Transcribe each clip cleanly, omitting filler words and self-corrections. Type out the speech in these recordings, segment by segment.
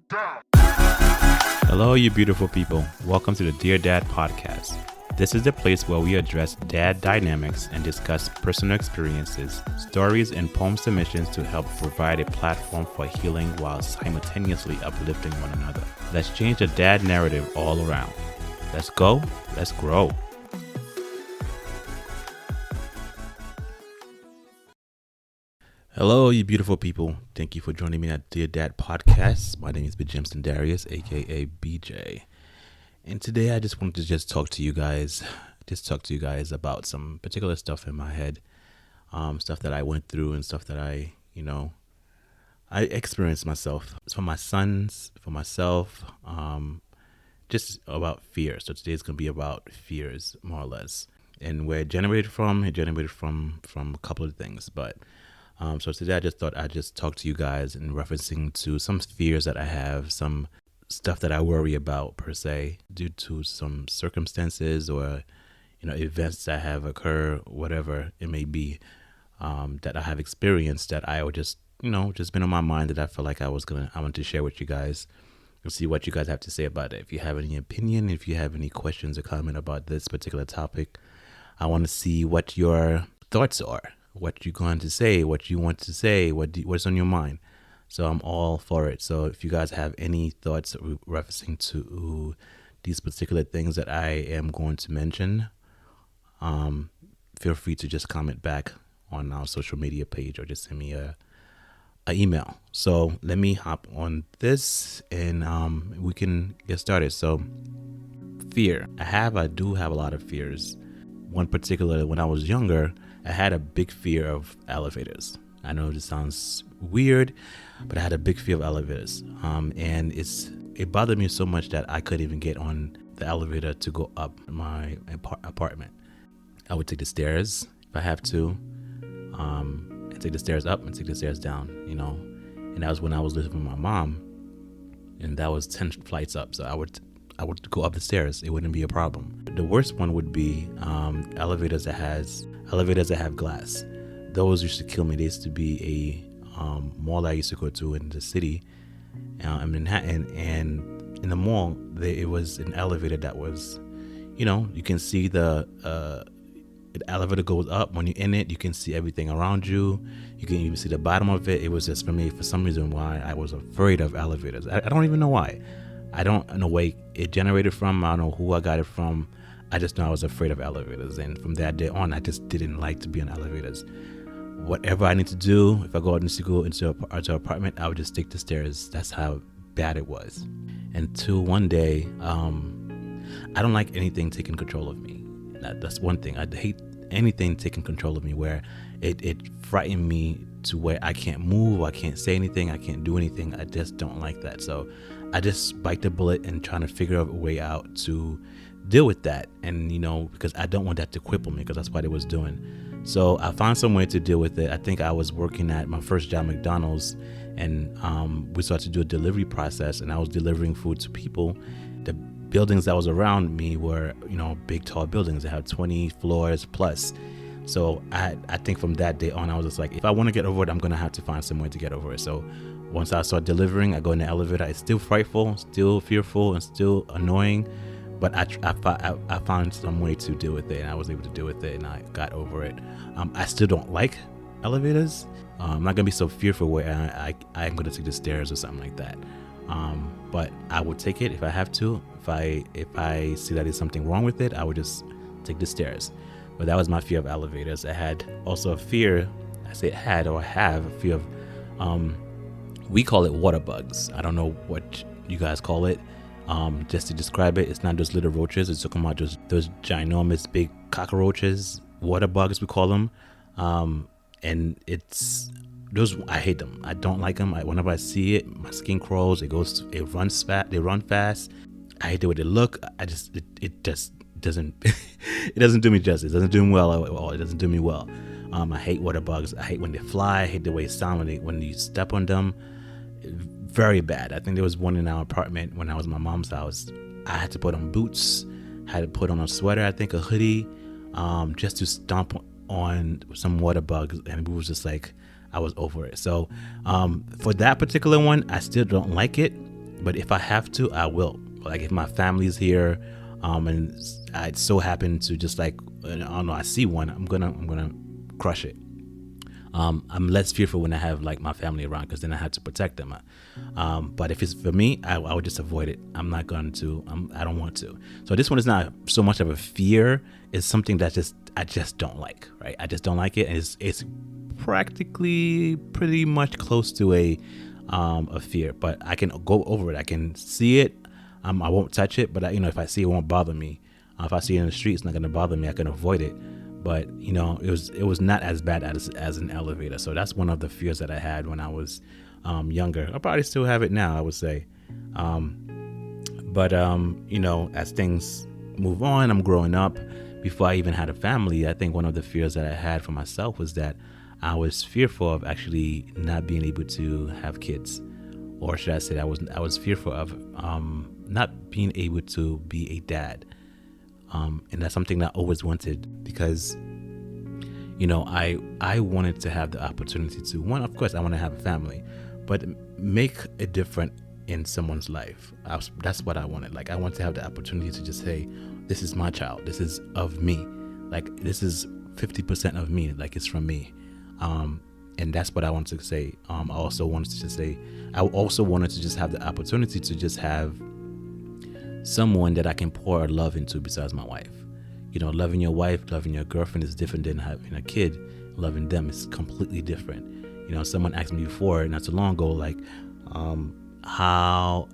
Hello, you beautiful people. Welcome to the Dear Dad podcast. This is the place where we address dad dynamics and discuss personal experiences, stories, and poem submissions to help provide a platform for healing while simultaneously uplifting one another. Let's change the dad narrative all around. Let's go. Let's grow. Hello, you beautiful people. Thank you for joining me at Dear Dad podcast. My name is Bjimson Darius, aka BJ. And today I just wanted to talk to you guys about some particular stuff in my head, stuff that I went through and stuff that I experienced myself. It's for my sons, for myself, just about fear. So today's going to be about fears, more or less. And where it generated from a couple of things, but so today I just thought I'd just talk to you guys in referencing to some fears that I have, some stuff that I worry about per se due to some circumstances or, events that have occurred, whatever it may be, that I have experienced that I would just been on my mind that I felt like I wanted to share with you guys and see what you guys have to say about it. If you have any opinion, if you have any questions or comment about this particular topic, I want to see what your thoughts are. What you're going to say, what you want to say, what's on your mind. So I'm all for it. So if you guys have any thoughts referencing to these particular things that I am going to mention, feel free to just comment back on our social media page or just send me a email. So let me hop on this and we can get started. So fear. I do have a lot of fears. One particular, when I was younger, I had a big fear of elevators. I know this sounds weird, but I had a big fear of elevators. And it bothered me so much that I couldn't even get on the elevator to go up my apartment. I would take the stairs if I have to, and take the stairs up and take the stairs down, And that was when I was living with my mom, and that was 10 flights up. So I would go up the stairs. It wouldn't be a problem. The worst one would be elevators that have glass. Those used to kill me. There used to be a mall I used to go to in the city, in Manhattan, and in the mall it was an elevator that was, you can see the elevator goes up. When you're in it, you can see everything around you. You can even see the bottom of it. It was just, for me, for some reason, why I was afraid of elevators. I don't even know why. I don't know where it generated from. I don't know who I got it from. I just know I was afraid of elevators. And from that day on, I just didn't like to be on elevators. Whatever I need to do, if I go out and go into an apartment, I would just take the stairs. That's how bad it was. Until one day, I don't like anything taking control of me. That's one thing. I hate anything taking control of me where it frightened me to where I can't move, I can't say anything, I can't do anything. I just don't like that. So I just bite the bullet and trying to figure out a way out to deal with that. And, because I don't want that to cripple me, because that's what it was doing. So I found some way to deal with it. I think I was working at my first job, McDonald's, and we started to do a delivery process, and I was delivering food to people. The buildings that was around me were, big, tall buildings. They had 20 floors plus. So I think from that day on, I was just like, if I want to get over it, I'm going to have to find some way to get over it. So once I start delivering, I go in the elevator. It's still frightful, still fearful, and still annoying. But I found some way to deal with it, and I was able to deal with it, and I got over it. I still don't like elevators. I'm not going to be so fearful where I'm going to take the stairs or something like that. But I would take it if I have to. If I see that there's something wrong with it, I would just take the stairs. But that was my fear of elevators. I had also a fear, I have a fear of, we call it water bugs. I don't know what you guys call it. Just to describe it, it's not just little roaches. It's talking about just those ginormous big cockroaches, water bugs we call them. And it's those, I hate them. I don't like them. Whenever I see it, my skin crawls. They run fast. I hate the way they look. It just doesn't it doesn't do me justice. It doesn't do me well at all. It doesn't do me well. I hate water bugs. I hate when they fly. I hate the way it sounds when you step on them. Very bad. I think there was one in our apartment when I was in my mom's house. I had to put on boots. I had to put on a sweater, I think a hoodie, just to stomp on some water bugs, and it was just like, I was over it. So for that particular one, I still don't like it, But if I have to, I will. Like if my family's here, and I so happen to just like, I don't know, I see one, I'm gonna crush it. I'm less fearful when I have like my family around, because then I have to protect them. But if it's for me, I would just avoid it. I'm not going to. I don't want to. So this one is not so much of a fear. It's something that I just don't like. Right? I just don't like it, and it's practically pretty much close to a fear. But I can go over it. I can see it. I won't touch it. But if I see it, it won't bother me. If I see it in the street, it's not going to bother me. I can avoid it. But it was not as bad as an elevator. So that's one of the fears that I had when I was younger. I probably still have it now, I would say. But as things move on, I'm growing up. Before I even had a family, I think one of the fears that I had for myself was that I was fearful of actually not being able to have kids, or should I say, I was fearful of not being able to be a dad. And that's something that I always wanted, because I wanted to have the opportunity to, one, of course I want to have a family, but make a difference in someone's life. That's what I wanted. Like, I want to have the opportunity to just say, this is my child, this is of me, like this is 50% of me, like it's from me. And that's what I wanted to say. I also wanted to just have the opportunity to just have someone that I can pour love into besides my wife. Loving your wife, loving your girlfriend is different than having a kid. Loving them is completely different. Someone asked me before, not too long ago, like, how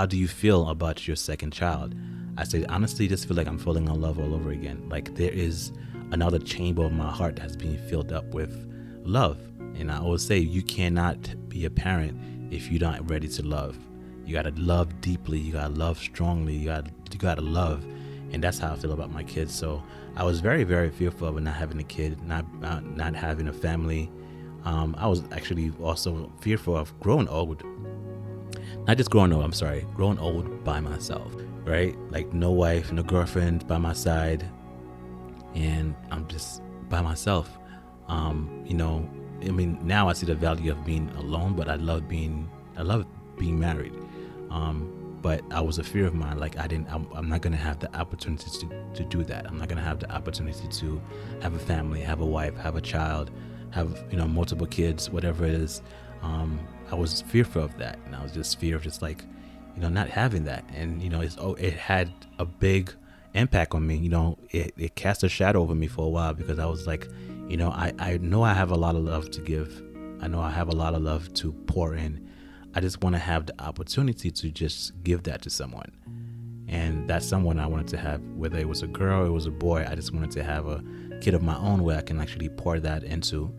do you feel about your second child? I said, honestly, just feel like I'm falling in love all over again. Like, there is another chamber of my heart that's being filled up with love. And I always say, you cannot be a parent if you're not ready to love. You gotta love deeply. You gotta love strongly. You gotta love, and that's how I feel about my kids. So I was very, very fearful of not having a kid, not having a family. I was actually also fearful of growing old. Not just growing old. Growing old by myself. Right? Like no wife, no girlfriend by my side, and I'm just by myself. Now I see the value of being alone, but I love being married. But I was a fear of mine. Like I'm not going to have the opportunity to do that. I'm not going to have the opportunity to have a family, have a wife, have a child, have, multiple kids, whatever it is. I was fearful of that. And I was just fear of just like, not having that. And, it had a big impact on me. It cast a shadow over me for a while, because I was like, I know I have a lot of love to give. I know I have a lot of love to pour in. I just want to have the opportunity to just give that to someone. And that's someone I wanted to have, whether it was a girl, it was a boy. I just wanted to have a kid of my own where I can actually pour that into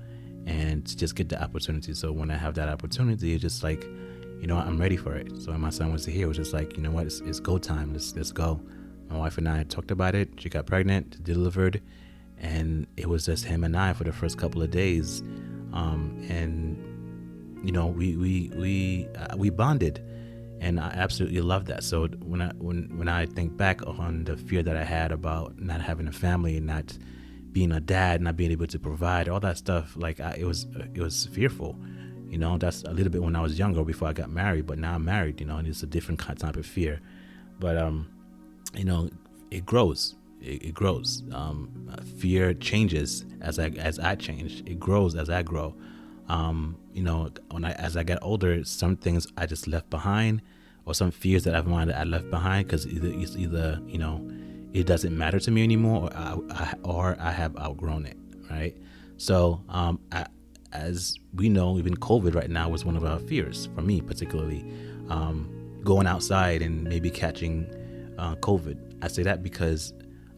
and to just get the opportunity. So when I have that opportunity, it's just like, I'm ready for it. So when my son was here, it was just like, you know what, it's go time. Let's go. My wife and I talked about it. She got pregnant, delivered, and it was just him and I for the first couple of days. We bonded, and I absolutely love that. So when I think back on the fear that I had about not having a family, not being a dad, not being able to provide, all that stuff, like it was fearful. That's a little bit when I was younger, before I got married. But now I'm married, and it's a different type of fear. But it grows. It grows. Fear changes as I change. It grows as I grow. As I get older, some things I just left behind, or some fears that I've wanted I left behind, because either it doesn't matter to me anymore, or I have outgrown it. Right. So as we know, even COVID right now was one of our fears, for me particularly, going outside and maybe catching COVID. I say that because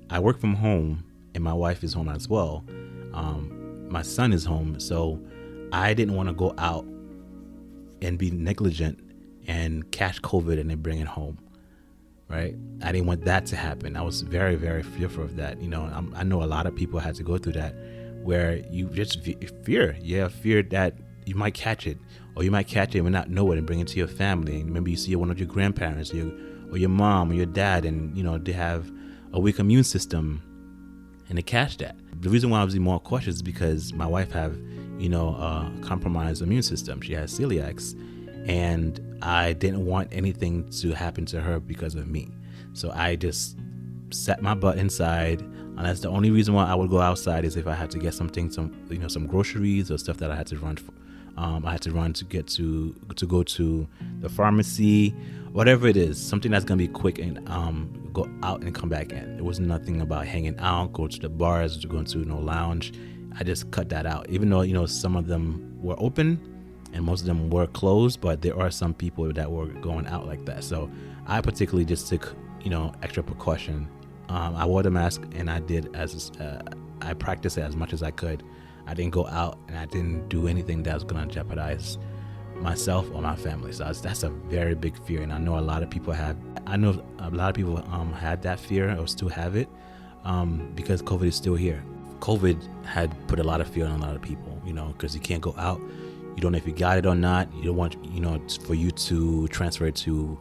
I work from home and my wife is home as well. My son is home, so I didn't want to go out and be negligent and catch COVID and then bring it home, right? I didn't want that to happen. I was very, very fearful of that. I know a lot of people had to go through that, where you just fear. Yeah, fear that you might catch it, or you might catch it and not know it and bring it to your family. And maybe you see one of your grandparents, or your mom or your dad, and they have a weak immune system, and they catch that. The reason why I was more cautious is because my wife have a compromised immune system. She has celiacs, and I didn't want anything to happen to her because of me. So I just sat my butt inside, and that's the only reason why I would go outside is if I had to get some groceries or stuff that I had to run for. I had to run to get to go to the pharmacy, whatever it is, something that's gonna be quick, and go out and come back in. It was nothing about hanging out, go to the bars, to go to no lounge. I just cut that out, even though some of them were open and most of them were closed, but there are some people that were going out like that. So I particularly just took extra precaution. I wore the mask, and I practiced it as much as I could. I didn't go out, and I didn't do anything that was going to jeopardize myself or my family. So that's a very big fear, and I know a lot of people had that fear or still have it, because COVID is still here. COVID had put a lot of fear on a lot of people, because you can't go out. You don't know if you got it or not. You don't want, for you to transfer it to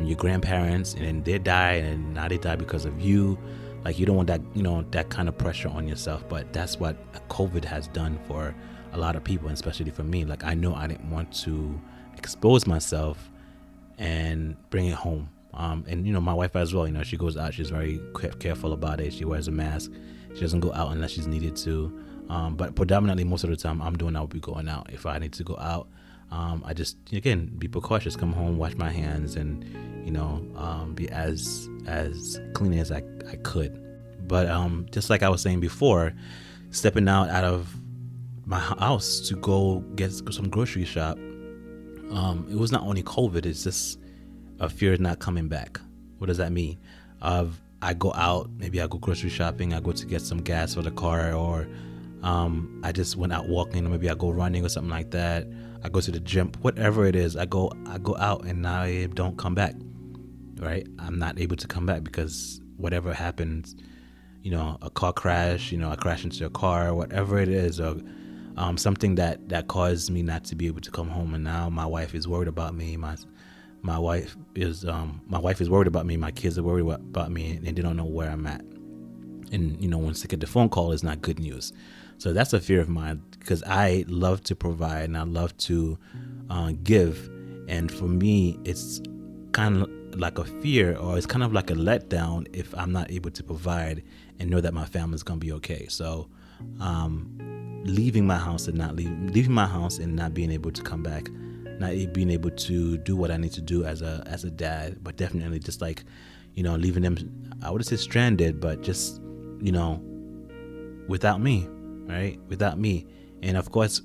your grandparents, and then they die, and now they die because of you. Like, you don't want that, that kind of pressure on yourself. But that's what COVID has done for a lot of people, and especially for me. Like, I know I didn't want to expose myself and bring it home. And my wife as well, she goes out, she's very careful about it. She wears a mask. She doesn't go out unless she's needed to. But predominantly, most of the time, I'll be going out. If I need to go out, I just, again, be precautious, come home, wash my hands, and be as clean as I could. But just like I was saying before, stepping out of my house to go get some grocery shop, it was not only COVID, it's just a fear of not coming back. What does that mean? I go out, maybe I go grocery shopping, I go to get some gas for the car, or I just went out walking, or maybe I go running or something like that. I go to the gym, whatever it is, I go out and I don't come back, right? I'm not able to come back because whatever happens, a car crash, I crash into a car, whatever it is, or something that caused me not to be able to come home. And now my wife is worried about me. My wife is worried about me. My kids are worried about me, and they don't know where I'm at. And when they get the phone call, it's not good news. So that's a fear of mine, because I love to provide and I love to give. And for me, it's kind of like a fear, or it's kind of like a letdown if I'm not able to provide and know that my family's gonna be okay. So leaving my house and not being able to come back, not being able to do what I need to do as a dad, but definitely just like leaving them, I wouldn't say stranded, but just without me, right? Without me. And of course,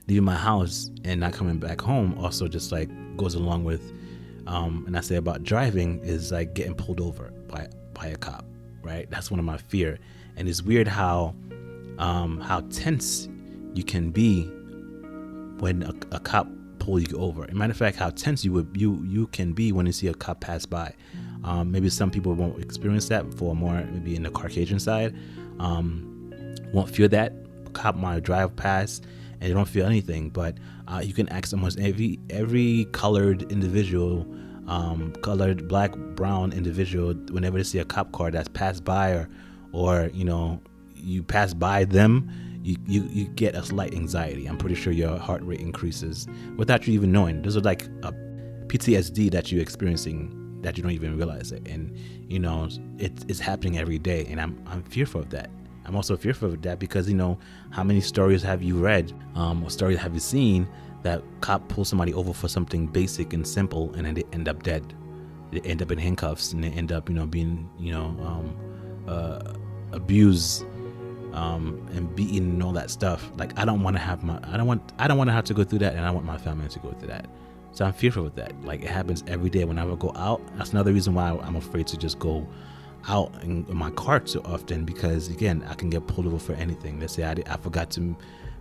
leaving my house and not coming back home also just like goes along with, and I say about driving, is like getting pulled over by a cop, right? That's one of my fear. And it's weird how tense you can be when a cop pulls you over. As a matter of fact, how tense you can be when you see a cop pass by. Maybe some people won't experience that, for more maybe in the Caucasian side, won't feel that. Cop might drive past and they don't feel anything, but you can ask almost every colored individual, colored black, brown individual, whenever they see a cop car that's passed by, or you pass by them, you get a slight anxiety. I'm pretty sure your heart rate increases without you even knowing. Those are like a PTSD that you're experiencing that you don't even realize it. And it's happening every day, and I'm fearful of that. I'm also fearful of that because how many stories have you read, or stories have you seen that cop pulls somebody over for something basic and simple, and then they end up dead. They end up in handcuffs, and they end up being abused and beaten and all that stuff. Like, I don't want to have to go through that, and I want my family to go through that. So I'm fearful of that. Like, it happens every day whenever I go out. That's another reason why I'm afraid to just go out in my car too often, because again, I can get pulled over for anything. Let's say I forgot to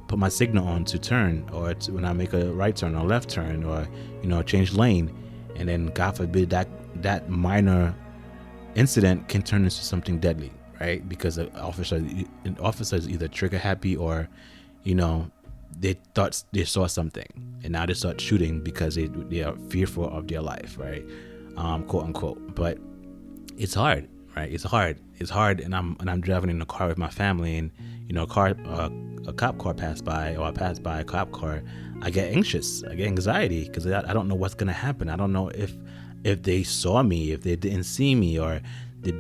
put my signal on to turn, or when I make a right turn or left turn, or change lane, and then God forbid that minor incident can turn into something deadly, right? Because the officer is either trigger happy, or they thought they saw something, and now they start shooting because they are fearful of their life, right? Quote unquote. But it's hard, right? It's hard, and I'm driving in the car with my family, and a cop car pass by, or I pass by a cop car, I get anxious. I get anxiety because I don't know what's gonna happen. I don't know if they saw me, if they didn't see me, or is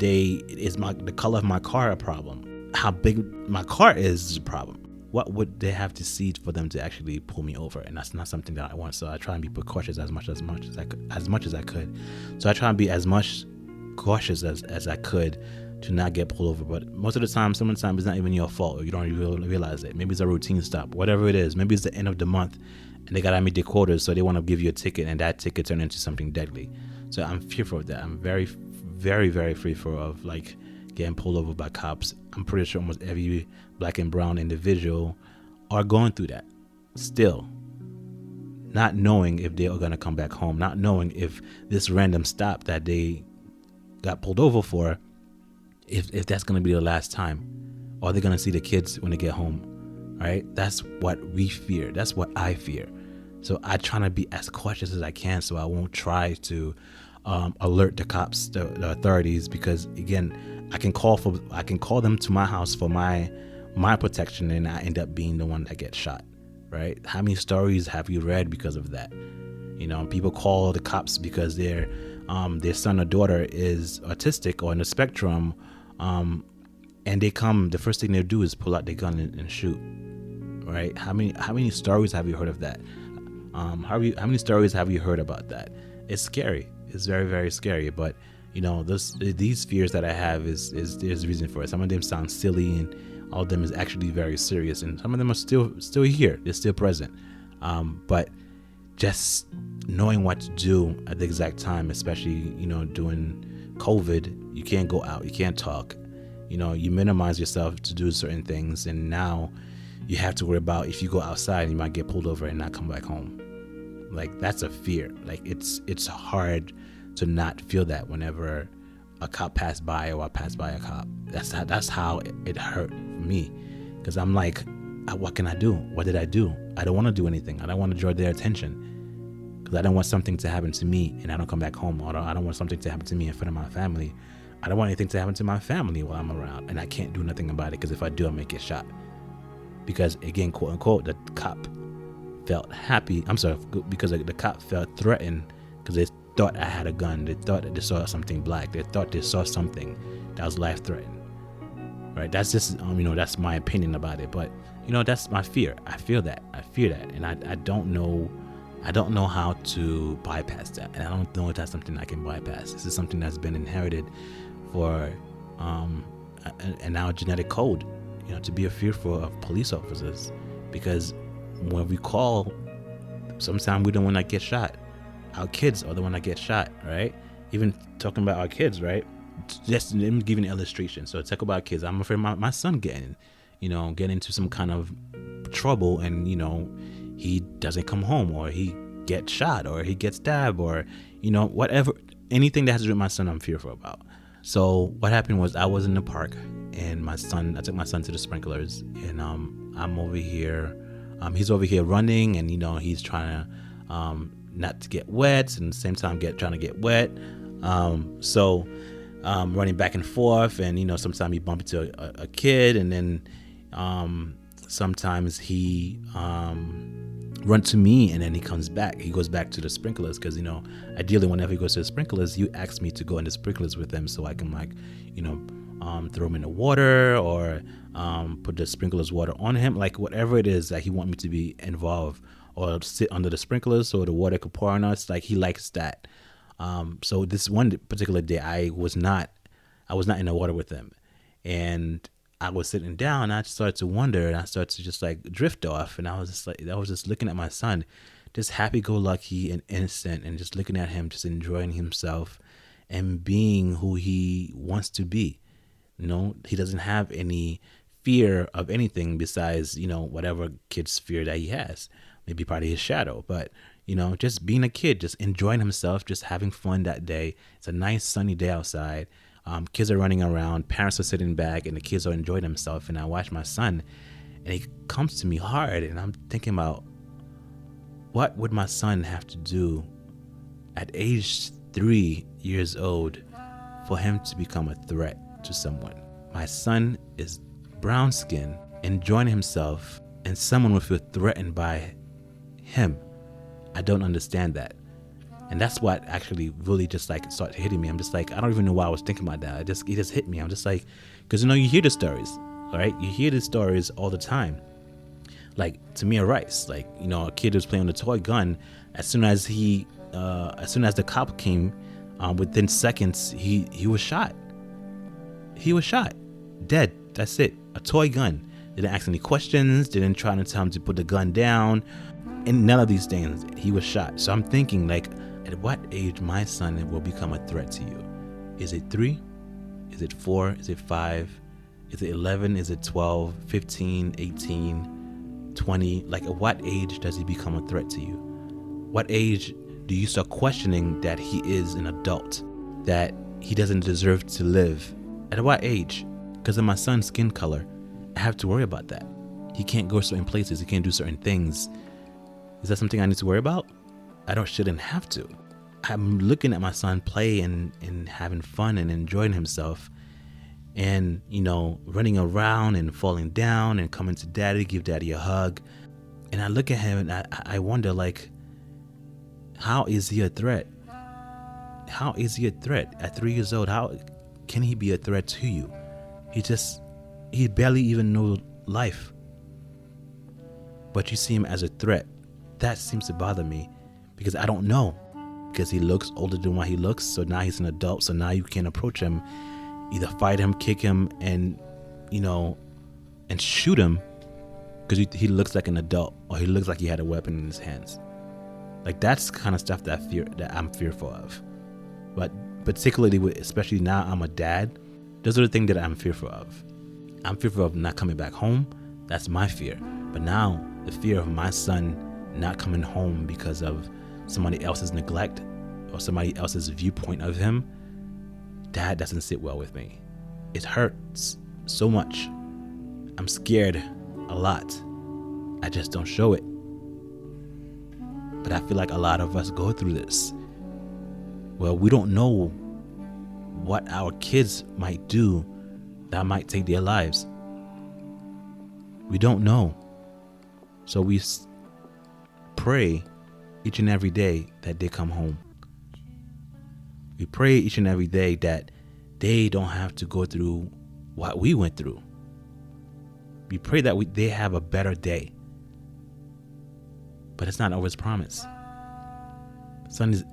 the color of my car a problem? How big my car is a problem. What would they have to see for them to actually pull me over? And that's not something that I want. So I try and be precautious as much as I could. So I try and be as much cautious as I could to not get pulled over. But most of the time, sometimes it's not even your fault, or you don't even realize it. Maybe it's a routine stop, whatever it is. Maybe it's the end of the month and they gotta meet their quotas, so they want to give you a ticket, and that ticket turned into something deadly. So I'm fearful of that. I'm very, very, very fearful of like getting pulled over by cops. I'm pretty sure almost every black and brown individual are going through that still, not knowing if they are going to come back home, not knowing if this random stop that they got pulled over for, if that's going to be the last time, or they're going to see the kids when they get home. Right? That's what we fear. That's what I fear. So I try to be as cautious as I can, so I won't try to alert the cops, the authorities, because again, I can call them to my house for my protection, and I end up being the one that gets shot. Right? How many stories have you read because of that? You know, people call the cops because their son or daughter is autistic or on the spectrum, and they come. The first thing they do is pull out their gun and shoot. Right? How many stories have you heard of that? How many stories have you heard about that? It's scary. It's very, very scary. But you know, these fears that I have there's a reason for it. Some of them sound silly, and all of them is actually very serious, and some of them are still here. They're still present. But just knowing what to do at the exact time, especially, you know, during COVID, you can't go out, you can't talk. You know, you minimize yourself to do certain things, and now you have to worry about if you go outside, you might get pulled over and not come back home. Like, that's a fear. Like, it's hard to not feel that whenever a cop passed by, or I passed by a cop. That's how it hurt me, because I'm like, what can I do? What did I do? I don't want to do anything. I don't want to draw their attention, because I don't want something to happen to me and I don't come back home, or I don't want something to happen to me in front of my family. I don't want anything to happen to my family while I'm around, and I can't do nothing about it, because if I do, I may get shot. Because again, quote unquote, the cop felt happy. I'm sorry, because the cop felt threatened because they thought I had a gun. They thought that they saw something black. They thought they saw something that was life threatening. Right? That's just that's my opinion about it. But that's my fear. I fear that, and I don't know how to bypass that, and I don't know if that's something I can bypass. This is something that's been inherited for and our genetic code. To be fearful of police officers, because when we call, sometimes we're the one that gets shot. Our kids are the one that get shot, right? Even talking about our kids, right? Just let me give you an illustration. So talk about kids. I'm afraid my son getting into some kind of trouble, and he doesn't come home, or he gets shot, or he gets stabbed, or whatever, anything that has to do with my son, I'm fearful about. So what happened was, I was in the park, and I took my son to the sprinklers, and I'm over here, he's over here running, and he's trying to not to get wet, and at the same time trying to get wet. So running back and forth, and sometimes he bump into a kid, and then sometimes he run to me, and then he goes back to the sprinklers, because ideally whenever he goes to the sprinklers, you ask me to go in the sprinklers with him, so I can throw him in the water, or put the sprinklers water on him, like whatever it is that he want me to be involved, or sit under the sprinklers so the water could pour on us. Like, he likes that. So this one particular day, I was not in the water with him, and I was sitting down, and I started to wonder, and I started to just like drift off, and I was just looking at my son, just happy-go-lucky and innocent, and just looking at him, just enjoying himself and being who he wants to be. He doesn't have any fear of anything besides, whatever kid's fear that he has, maybe part of his shadow, but just being a kid, just enjoying himself, just having fun that day. It's a nice sunny day outside. Kids are running around, parents are sitting back, and the kids are enjoying themselves. And I watch my son, and he comes to me hard, and I'm thinking about, what would my son have to do at age 3 years old for him to become a threat to someone? My son is brown skin, enjoying himself and someone would feel threatened by him. I don't understand that. And that's what actually really just like started hitting me. I'm just like, I don't even know why I was thinking about that. It just hit me. I'm just like, because you hear the stories, all right? You hear the stories all the time. Like Tamir Rice, like, a kid who's playing with a toy gun. As soon as the cop came, within seconds, he was shot. He was shot, dead. That's it. A toy gun. Didn't ask any questions. Didn't try to tell him to put the gun down. And none of these things. He was shot. So I'm thinking, like, at what age my son will become a threat to you? Is it 3? Is it 4? Is it 5? Is it 11? Is it 12? 15? 18? 20? Like, at what age does he become a threat to you? What age do you start questioning that he is an adult, that he doesn't deserve to live? At what age? Because of my son's skin color, I have to worry about that. He can't go certain places. He can't do certain things. Is that something I need to worry about? Shouldn't have to. I'm looking at my son play and having fun and enjoying himself and, running around and falling down and coming to daddy, give daddy a hug. And I look at him and I wonder, like, how is he a threat? How is he a threat? At 3 years old, how can he be a threat to you? He barely even knows life. But you see him as a threat. That seems to bother me because I don't know. Because he looks older than what he looks, so now he's an adult, so now you can approach him, either fight him, kick him, and shoot him because he looks like an adult, or he looks like he had a weapon in his hands. Like, that's the kind of stuff that I'm fearful of. But particularly especially now I'm a dad, those are the things that I'm fearful of. I'm fearful of not coming back home. That's my fear. But now the fear of my son not coming home because of somebody else's neglect or somebody else's viewpoint of him, that doesn't sit well with me. It hurts so much. I'm scared a lot. I just don't show it. But I feel like a lot of us go through this. Well, we don't know what our kids might do that might take their lives. We don't know. So we pray each and every day that they come home. We pray each and every day that they don't have to go through what we went through. We pray that they have a better day. But it's not always promised.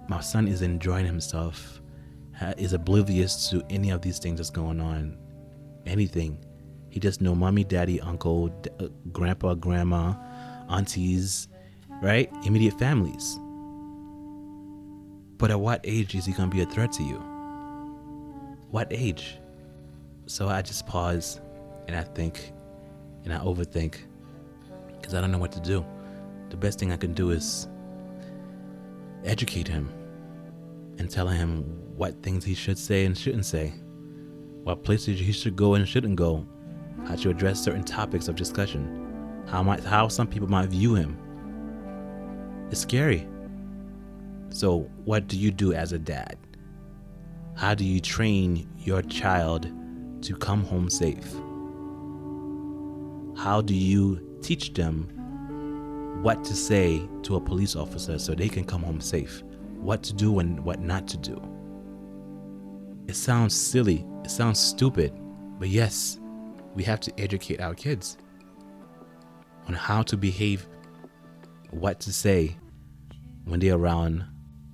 My son is enjoying himself, is oblivious to any of these things that's going on, anything. He just know mommy, daddy, uncle, grandpa, grandma, aunties, right? Immediate families. But at what age is he going to be a threat to you? What age? So I just pause and I think and I overthink because I don't know what to do. The best thing I can do is educate him and tell him what things he should say and shouldn't say, what places he should go and shouldn't go, how to address certain topics of discussion, how some people might view him. It's scary. So what do you do as a dad? How do you train your child to come home safe? How do you teach them what to say to a police officer so they can come home safe? What to do and what not to do? It sounds silly. It sounds stupid. But yes, we have to educate our kids on how to behave, what to say when they're around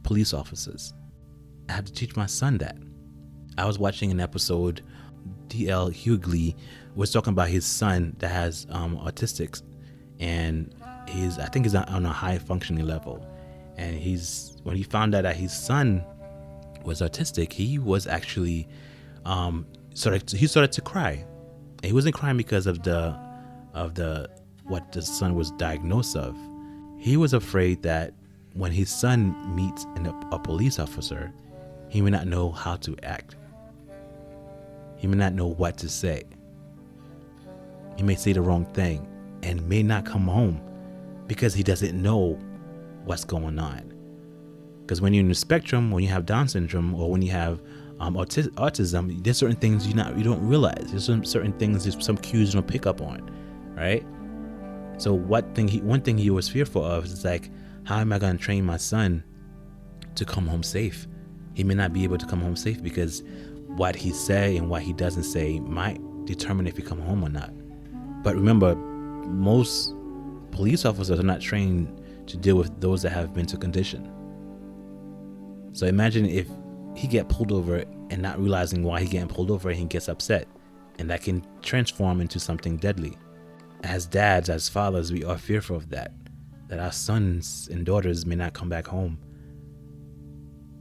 police officers. I have to teach my son that. I was watching an episode, D.L. Hughley was talking about his son that has autistic, and I think he's on a high functioning level. And when he found out that his son was autistic, he was actually started to cry. And he wasn't crying because of what the son was diagnosed of. He was afraid that when his son meets a police officer, he may not know how to act. He may not know what to say. He may say the wrong thing and may not come home because he doesn't know what's going on. Because when you're in the spectrum, when you have Down syndrome, or when you have autism, there's certain things you don't realize. There's some certain things, there's some cues you don't pick up on. right? So one thing he was fearful of is like, how am I going to train my son to come home safe? He may not be able to come home safe because what he say and what he doesn't say might determine if he come home or not. But remember, most police officers are not trained to deal with those that have mental condition. So imagine if he get pulled over and not realizing why he getting pulled over, and he gets upset, and that can transform into something deadly. As dads, as fathers, we are fearful of that our sons and daughters may not come back home,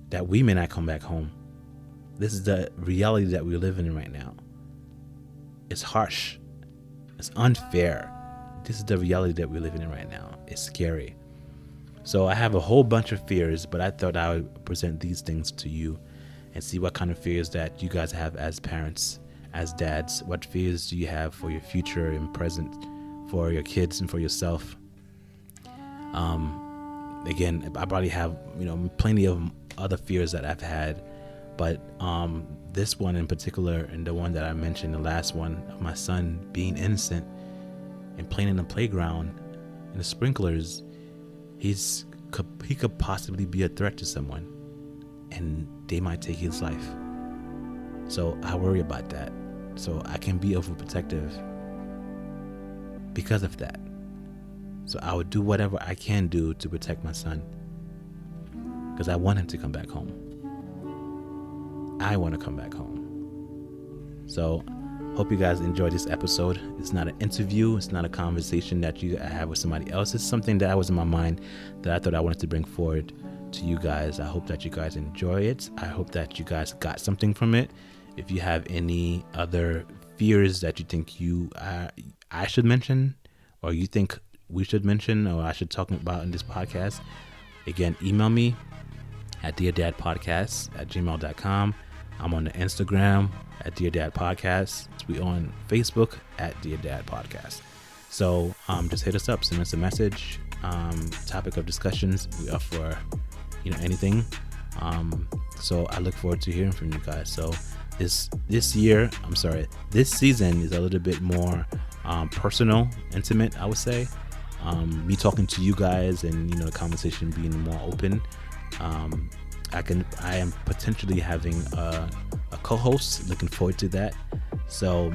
that we may not come back home. This is the reality that we're living in right now. It's harsh. It's unfair. This is the reality that we're living in right now. It's scary. So I have a whole bunch of fears, but I thought I would present these things to you and see what kind of fears that you guys have as parents, as dads. What fears do you have for your future and present, for your kids and for yourself? Again, I probably have, plenty of other fears that I've had, but this one in particular, and the one that I mentioned, the last one of my son being innocent and playing in the playground and the sprinklers, he could possibly be a threat to someone, and they might take his life. So I worry about that. So I can be overprotective because of that. So I would do whatever I can do to protect my son, because I want him to come back home. I want to come back home. So hope you guys enjoyed this episode. It's not an interview. It's not a conversation that I have with somebody else. It's something that was in my mind that I thought I wanted to bring forward to you guys. I hope that you guys enjoy it. I hope that you guys got something from it. If you have any other fears that you think I should mention, or you think we should mention, or I should talk about in this podcast, again, email me at deardadpodcast@gmail.com. I'm on the Instagram at Dear Dad Podcast. We on Facebook at Dear Dad Podcast. So just hit us up, send us a message. Topic of discussions, we are for anything. So I look forward to hearing from you guys. So this season is a little bit more personal, intimate, I would say. Me talking to you guys, and the conversation being more open. I am potentially having a co-host. Looking forward to that. So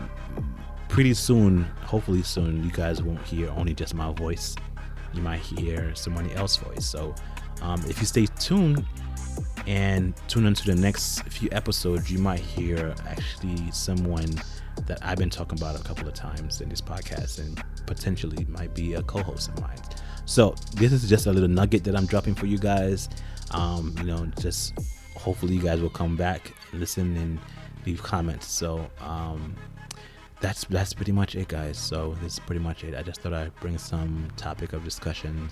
pretty soon, hopefully soon, you guys won't hear only just my voice. You might hear somebody else's voice. So if you stay tuned and tune into the next few episodes, you might hear actually someone that I've been talking about a couple of times in this podcast, and potentially might be a co-host of mine. So this is just a little nugget that I'm dropping for you guys. Just hopefully you guys will come back and listen and leave comments. So that's pretty much it, guys. So this is pretty much it. I just thought I'd bring some topic of discussion,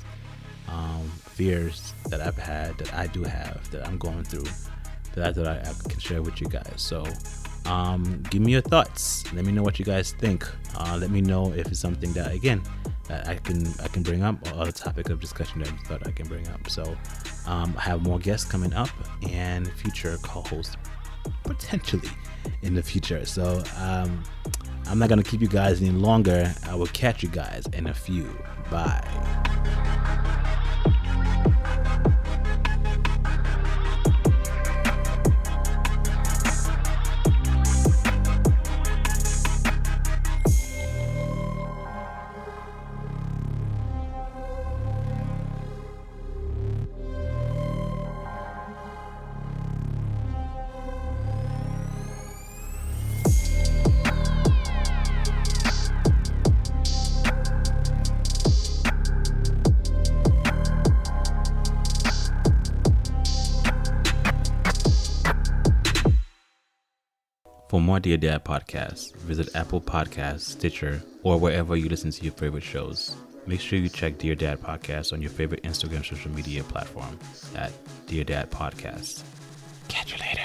fears that I've had, that I do have, that I'm going through, that I thought I can share with you guys. So give me your thoughts. Let me know what you guys think. Let me know if it's something that, again, that I can bring up, or other topic of discussion that you thought I can bring up. So I have more guests coming up and future co-hosts potentially in the future. So I'm not going to keep you guys any longer. I will catch you guys in a few. Bye. For more Dear Dad podcasts, visit Apple Podcasts, Stitcher, or wherever you listen to your favorite shows. Make sure you check Dear Dad Podcast on your favorite Instagram social media platform at Dear Dad Podcast. Catch you later.